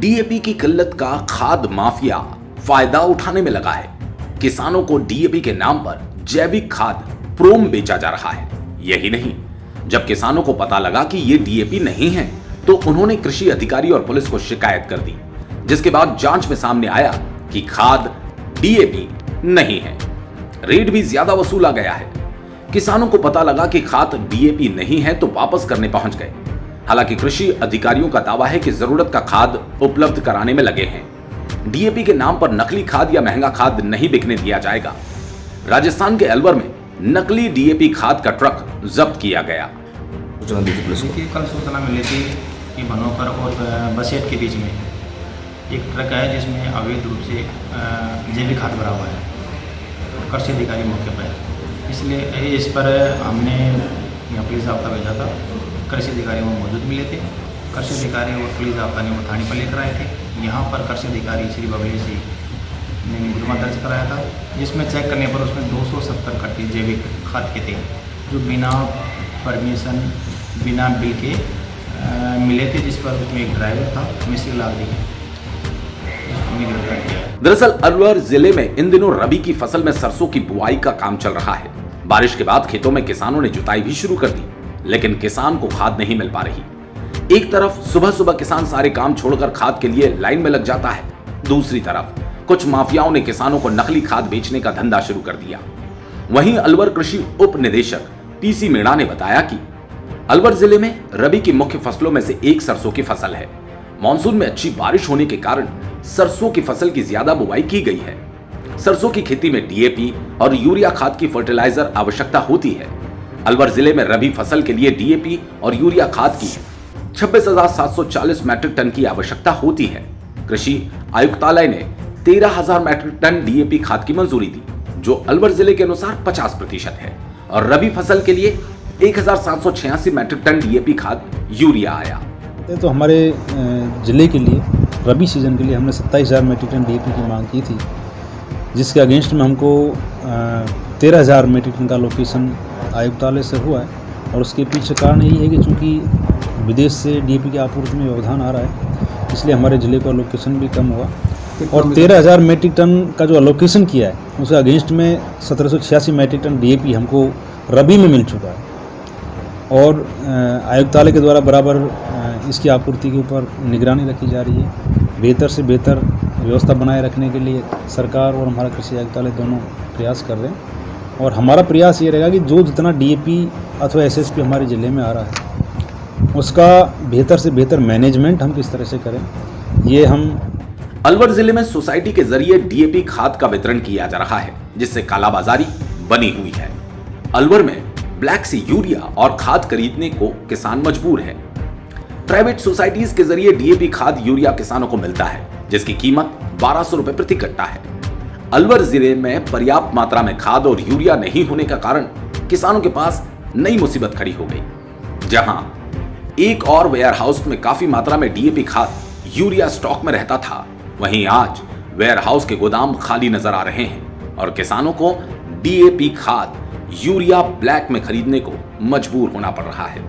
DAP की किल्लत का खाद माफिया फायदा उठाने में लगा है। किसानों को डीएपी के नाम पर जैविक खाद प्रोम बेचा जा रहा है। यही नहीं, जब किसानों को पता लगा कि ये डीएपी नहीं है तो उन्होंने कृषि अधिकारी और पुलिस को शिकायत कर दी, जिसके बाद जांच में सामने आया कि खाद डीएपी नहीं है। रेट भी ज्यादा वसूला गया है। किसानों को पता लगा कि खाद डीएपी नहीं है तो वापस करने पहुंच गए। हालांकि कृषि अधिकारियों का दावा है कि जरूरत का खाद उपलब्ध कराने में लगे हैं। डीएपी के नाम पर नकली खाद या महंगा खाद नहीं बिकने दिया जाएगा। राजस्थान के अलवर में नकली डीएपी खाद का ट्रक जब्त किया गया। देखिए, कल सूचना मिली थी कि बनोकर और बसेट के बीच में एक ट्रक है जिसमें अवैध रूप से जैविक खाद भरा हुआ है। कृषि अधिकारी मौके पर, इसलिए इस पर हमने यहाँ पुलिस जाब्ता भेजा था। कृषि अधिकारी वहाँ मौजूद मिले थे। कृषि अधिकारी और पुलिस जाब्ता ने वो थाने पर लेकर आए थे। यहाँ पर कृषि अधिकारी श्री बबली जी ने मुकदमा दर्ज कराया था, जिसमें चेक करने पर उसमें 270 कट्टे जैविक खाद के थे, जो बिना परमिशन बिना बिल के मिले थे, जिस पर उसमें एक ड्राइवर था, मिस्त्री लाल जी, गिरफ्तार किया। दरअसल अलवर जिले में इन दिनों रबी की फसल में सरसों की बुआई का काम चल रहा है। बारिश के बाद खेतों में किसानों ने जुताई भी शुरू कर दी, लेकिन किसान को खाद नहीं मिल पा रही। एक तरफ सुबह सुबह किसान सारे काम छोड़कर खाद के लिए लाइन में लग जाता है, दूसरी तरफ कुछ माफियाओं ने किसानों को नकली खाद बेचने का धंधा शुरू कर दिया। वहीं अलवर कृषि उप निदेशक पीसी मीणा ने बताया कि अलवर जिले में रबी की मुख्य फसलों में से एक सरसों की फसल है। मानसून में अच्छी बारिश होने के कारण सरसों की फसल की ज्यादा बुवाई की गई है। सरसों की खेती में डीएपी और यूरिया खाद की फर्टिलाइजर आवश्यकता होती है। अलवर जिले में रबी फसल के लिए डीएपी और यूरिया खाद की 26,740 मैट्रिक टन की आवश्यकता होती है। कृषि आयुक्तालय ने 13,000 मैट्रिक टन डीएपी खाद की मंजूरी दी, जो अलवर जिले के अनुसार 50% है, और रबी फसल के लिए 1,786 मैट्रिक टन डीएपी खाद यूरिया आया। तो हमारे जिले के लिए रबी सीजन के लिए हमने 27,000 मैट्रिक टन डीएपी की मांग की थी, जिसके अगेंस्ट में हमको 13,000 मैट्रिक टन का लोकेशन आयुक्तालय से हुआ है। और उसके पीछे कारण यही है कि चूँकि विदेश से डीएपी की आपूर्ति में व्यवधान आ रहा है, इसलिए हमारे ज़िले का लोकेशन भी कम हुआ। और 13,000 मैट्रिक टन का जो अलोकेशन किया है, उसके अगेंस्ट में 1786 मैट्रिक टन डीएपी हमको रबी में मिल चुका है। और आयुक्तालय के द्वारा बराबर इसकी आपूर्ति के ऊपर निगरानी रखी जा रही है। बेहतर से बेहतर व्यवस्था बनाए रखने के लिए सरकार और हमारा कृषि आयुक्तालय दोनों प्रयास कर रहे हैं। और हमारा प्रयास ये रहेगा कि जो जितना डीएपी अथवा एसएसपी हमारे ज़िले में आ रहा है, उसका बेहतर से बेहतर मैनेजमेंट हम किस तरह से करें, ये हम। अलवर जिले में सोसाइटी के जरिए डीएपी खाद का वितरण किया जा रहा है, जिससे कालाबाजारी बनी हुई है। अलवर में ब्लैक से यूरिया और खाद खरीदने को किसान मजबूर है। प्राइवेट सोसाइटीज के जरिए डीएपी खाद यूरिया किसानों को मिलता है, जिसकी कीमत 1,200 रुपए प्रति कट्टा है। अलवर जिले में पर्याप्त मात्रा में खाद और यूरिया नहीं होने का कारण किसानों के पास नई मुसीबत खड़ी हो गई। जहां एक और वेयर हाउस में काफी मात्रा में डीएपी खाद यूरिया स्टॉक में रहता था, वहीं आज वेयर हाउस के गोदाम खाली नजर आ रहे हैं और किसानों को डीएपी खाद यूरिया ब्लैक में खरीदने को मजबूर होना पड़ रहा है।